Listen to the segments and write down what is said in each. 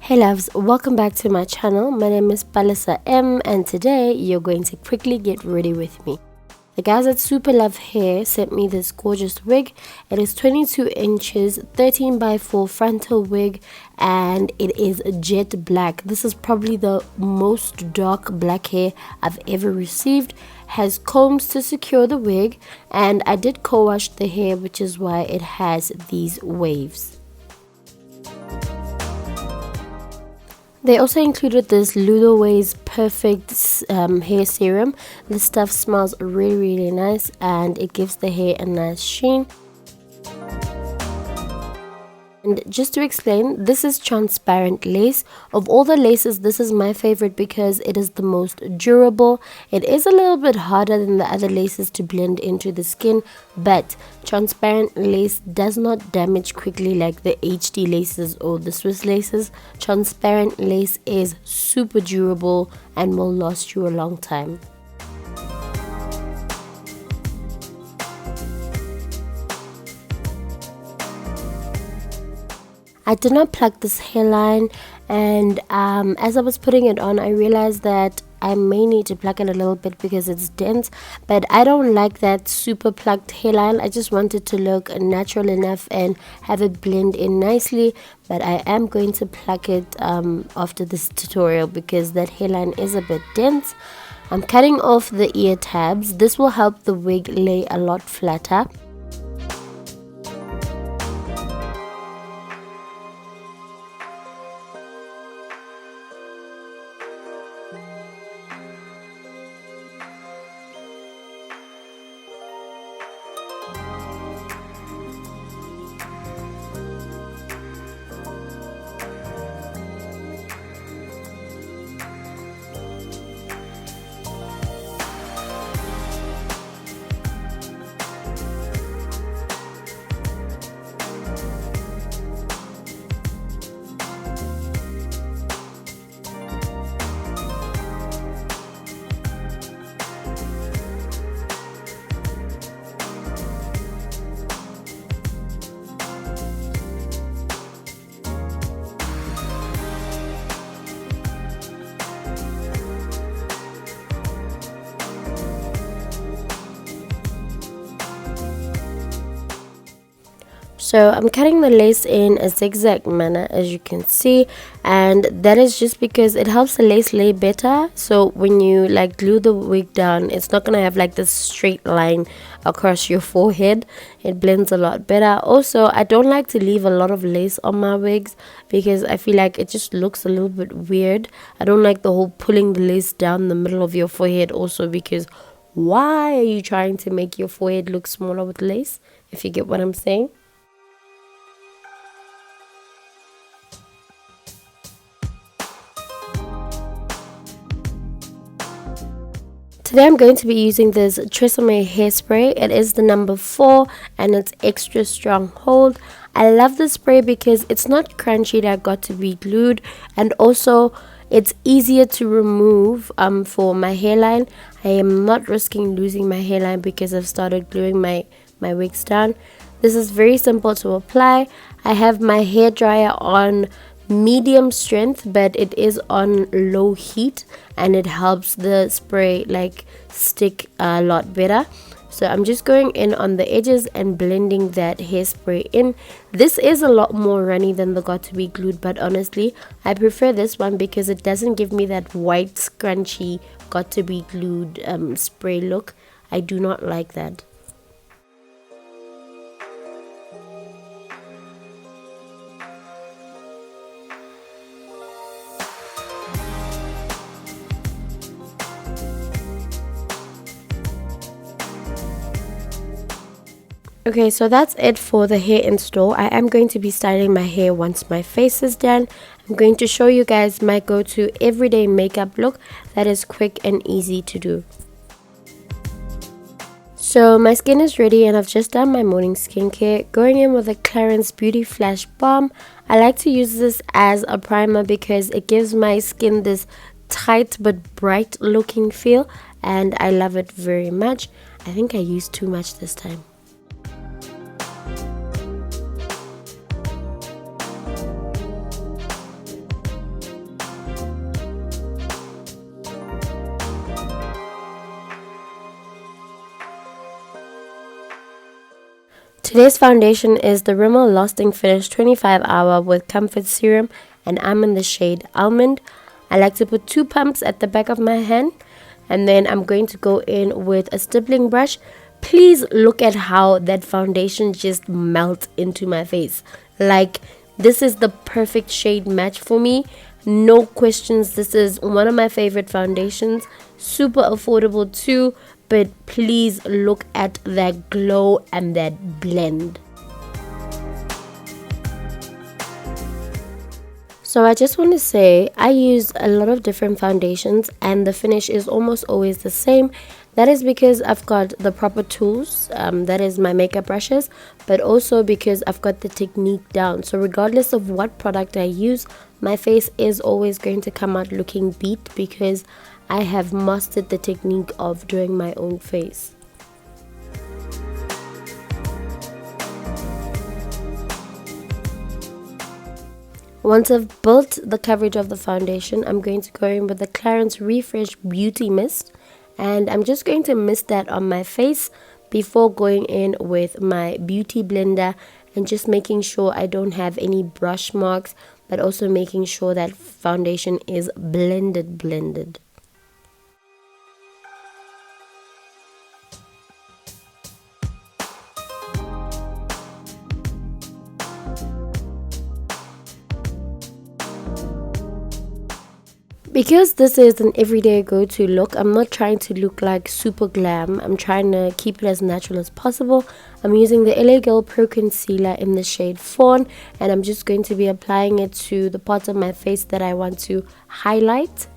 Hey loves, welcome back to my channel. My name is Palesa and today you're going to quickly get ready with me. The guys at Superlove Hair sent me this gorgeous wig. It is 22 inches, 13 by 4 frontal wig, and it is jet black. This is probably the most dark black hair I've ever received. Has combs to secure the wig, and I did co-wash the hair, which is why it has these waves. They also included this Ludoways Perfect hair serum. This stuff smells really nice and it gives the hair a nice sheen. And just to explain, this is transparent lace. Of all the laces, this is my favorite because it is the most durable. It is a little bit harder than the other laces to blend into the skin, but transparent lace does not damage quickly like the HD laces or the Swiss laces. Transparent lace is super durable and will last you a long time. I did not pluck this hairline, and as I was putting it on, I realized that I may need to pluck it a little bit because it's dense, but I don't like that super plucked hairline. I just want it to look natural enough and have it blend in nicely, but I am going to pluck it after this tutorial because that hairline is a bit dense. I'm cutting off the ear tabs. This will help the wig lay a lot flatter. So I'm cutting the lace in a zigzag manner, as you can see, and that is just because it helps the lace lay better. So when you like glue the wig down, it's not gonna have like this straight line across your forehead. It blends a lot better. Also, I don't like to leave a lot of lace on my wigs because I feel like it just looks a little bit weird. I don't like the whole pulling the lace down the middle of your forehead also, because why are you trying to make your forehead look smaller with lace, if you get what I'm saying? Today I'm going to be using this Tresemme hairspray. It is the number 4 and it's extra strong hold. I love this spray because it's not crunchy that got to be glued, and also it's easier to remove for my hairline. I am not risking losing my hairline because I've started gluing my wigs down. This is very simple to apply. I have my hair dryer on medium strength, but it is on low heat and it helps the spray like stick a lot better. So I'm just going in on the edges and blending that hairspray in. This is a lot more runny than the got to be glued, but honestly I prefer this one because it doesn't give me that white scrunchy got to be glued spray look. I do not like that. Okay, so that's it for the hair install. I am going to be styling my hair once my face is done. I'm going to show you guys my go-to everyday makeup look that is quick and easy to do. So my skin is ready and I've just done my morning skincare. Going in with a Clarins Beauty Flash Balm. I like to use this as a primer because it gives my skin this tight but bright looking feel, and I love it very much. I think I used too much this time. Today's foundation is the Rimmel Lasting Finish 25 Hour with Comfort Serum, and I'm in the shade Almond. I like to put 2 pumps at the back of my hand, and then I'm going to go in with a stippling brush. Please look at how that foundation just melts into my face. Like, this is the perfect shade match for me. No questions, this is one of my favorite foundations. Super affordable too, but please look at that glow and that blend. So I just want to say I use a lot of different foundations and the finish is almost always the same. That is because I've got the proper tools, that is my makeup brushes, but also because I've got the technique down. So regardless of what product I use, my face is always going to come out looking beat because I have mastered the technique of doing my own face. Once I've built the coverage of the foundation, I'm going to go in with the Clarins Refresh Beauty Mist, and I'm just going to mist that on my face before going in with my beauty blender and just making sure I don't have any brush marks, but also making sure that foundation is blended. Because this is an everyday go-to look, I'm not trying to look like super glam. I'm trying to keep it as natural as possible. I'm using the LA Girl Pro Concealer in the shade Fawn, and I'm just going to be applying it to the parts of my face that I want to highlight.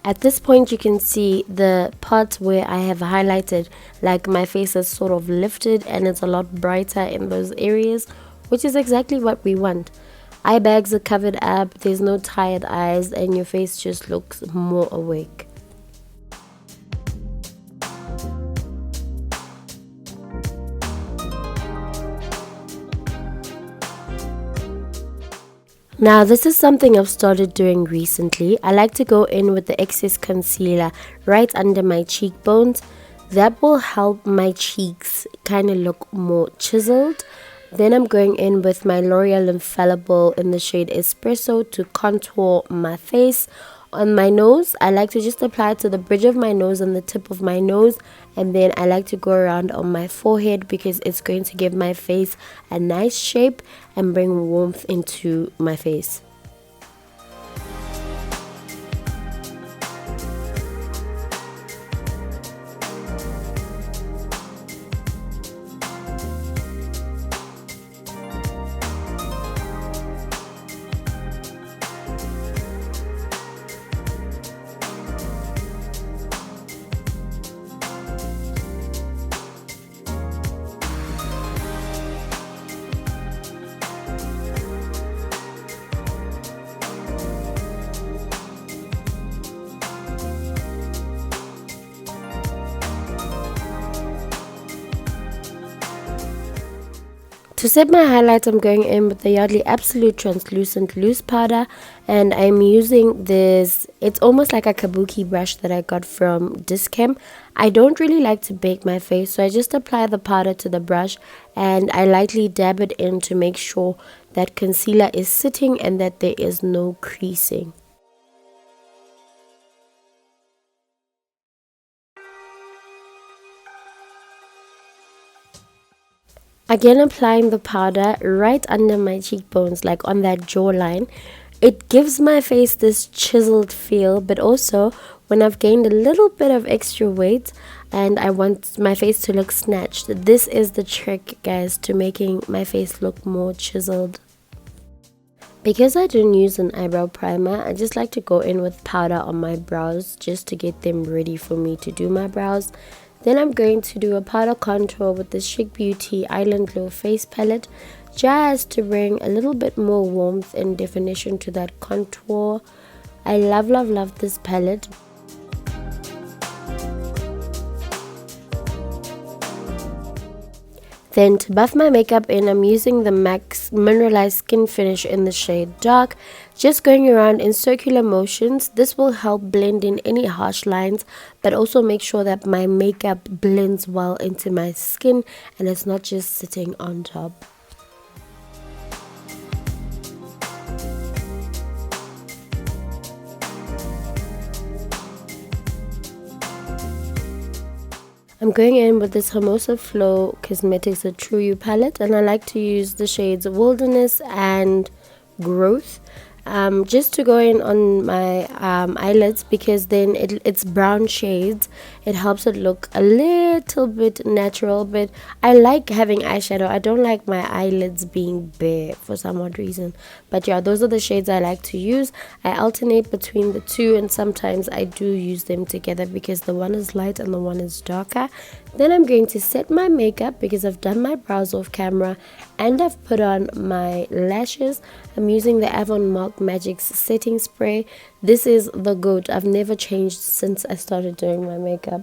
At this point you can see the parts where I have highlighted, like my face is sort of lifted and it's a lot brighter in those areas, which is exactly what we want. Eye bags are covered up, there's no tired eyes, and your face just looks more awake. Now this is something I've started doing recently. I like to go in with the excess concealer right under my cheekbones. That will help my cheeks kind of look more chiseled. Then I'm going in with my L'Oreal Infallible in the shade Espresso to contour my face. On my nose, I like to just apply it to the bridge of my nose and the tip of my nose, and then I like to go around on my forehead because it's going to give my face a nice shape and bring warmth into my face. To set my highlights, I'm going in with the Yardley Absolute Translucent Loose Powder, and I'm using this, it's almost like a kabuki brush that I got from Discam. I don't really like to bake my face, so I just apply the powder to the brush and I lightly dab it in to make sure that concealer is sitting and that there is no creasing. Again, applying the powder right under my cheekbones, like on that jawline. It gives my face this chiseled feel, but also when I've gained a little bit of extra weight and I want my face to look snatched, this is the trick, guys, to making my face look more chiseled. Because I don't use an eyebrow primer, I just like to go in with powder on my brows just to get them ready for me to do my brows. Then I'm going to do a powder contour with the Chic Beauty Island Glow Face Palette, just to bring a little bit more warmth and definition to that contour. I love this palette. Then to buff my makeup in, I'm using the MAC Mineralize Skin Finish in the shade Dark. Just going around in circular motions. This will help blend in any harsh lines, but also make sure that my makeup blends well into my skin and it's not just sitting on top. I'm going in with this Hermosa Flow Cosmetics a True You palette, and I like to use the shades Wilderness and Growth just to go in on my eyelids, because then it's brown shades. It helps it look a little bit natural, but I like having eyeshadow. I don't like my eyelids being bare for some odd reason. But yeah, those are the shades I like to use. I alternate between the two, and sometimes I do use them together because the one is light and the one is darker. Then I'm going to set my makeup because I've done my brows off camera and I've put on my lashes. I'm using the Avon Magix setting spray. This is the GOAT. I've never changed since I started doing my makeup.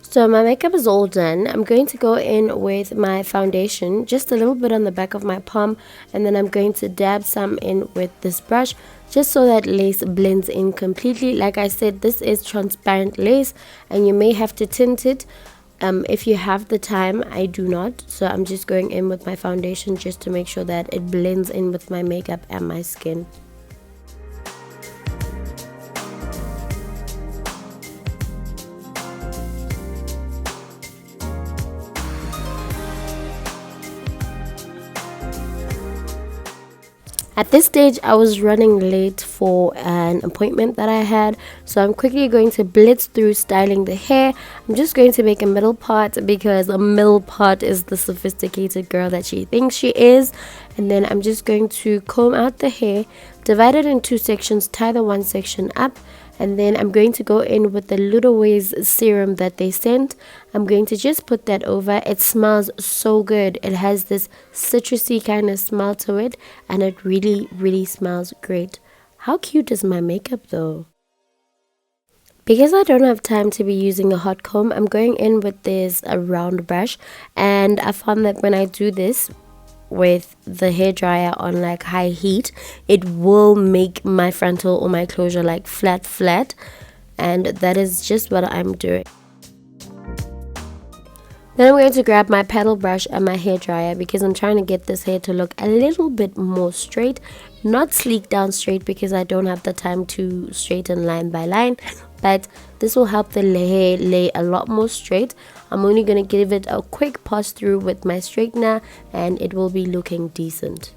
So my makeup is all done. I'm going to go in with my foundation, just a little bit on the back of my palm, and then I'm going to dab some in with this brush just so that lace blends in completely. Like I said, this is transparent lace and you may have to tint it if you have the time. I do not, so I'm just going in with my foundation just to make sure that it blends in with my makeup and my skin. At this stage, I was running late for an appointment that I had, so I'm quickly going to blitz through styling the hair. I'm just going to make a middle part because a middle part is the sophisticated girl that she thinks she is. And then I'm just going to comb out the hair, divide it in two sections, tie the one section up, and then I'm going to go in with the Ludoways serum that they sent. I'm going to just put that over. It smells so good. It has this citrusy kind of smell to it, and it really smells great. How cute is my makeup though? Because I don't have time to be using a hot comb, I'm going in with this a round brush, and I found that when I do this with the hairdryer on like high heat, it will make my frontal or my closure like flat, and that is just what I'm doing. Then I'm going to grab my paddle brush and my hairdryer because I'm trying to get this hair to look a little bit more straight, not sleek down straight because I don't have the time to straighten line by line, but this will help the hair lay a lot more straight. I'm only going to give it a quick pass through with my straightener and it will be looking decent.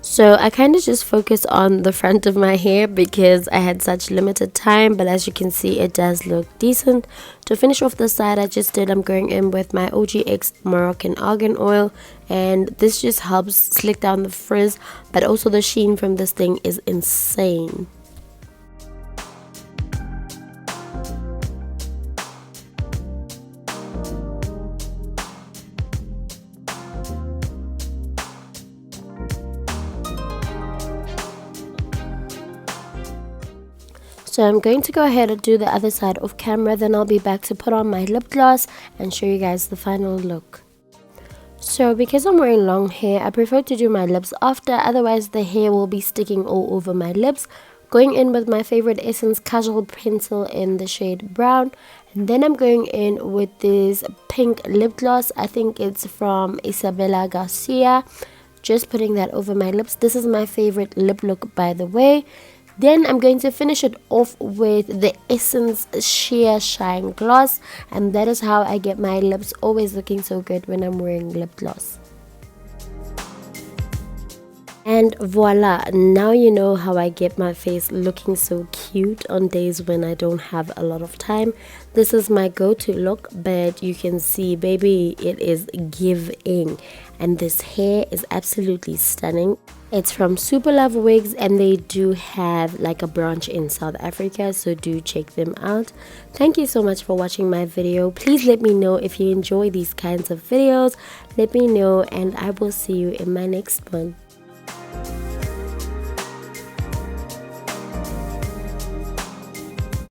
So I kind of just focus on the front of my hair because I had such limited time, but as you can see it does look decent. To finish off the side I'm going in with my OGX Moroccan Argan Oil, and this just helps slick down the frizz, but also the sheen from this thing is insane. So I'm going to go ahead and do the other side off camera, then I'll be back to put on my lip gloss and show you guys the final look. So because I'm wearing long hair, I prefer to do my lips after, otherwise the hair will be sticking all over my lips. Going in with my favorite Essence Casual Pencil in the shade Brown. And then I'm going in with this pink lip gloss. I think it's from Isabella Garcia. Just putting that over my lips. This is my favorite lip look, by the way. Then I'm going to finish it off with the Essence Sheer Shine Gloss. And that is how I get my lips always looking so good when I'm wearing lip gloss. And voila, now you know how I get my face looking so cute on days when I don't have a lot of time. This is my go-to look, but you can see, baby, it is giving. And this hair is absolutely stunning. It's from Superlove wigs, and they do have like a branch in South Africa, so do check them out. Thank you so much for watching my video. Please let me know if you enjoy these kinds of videos. Let me know, and I will see you in my next one.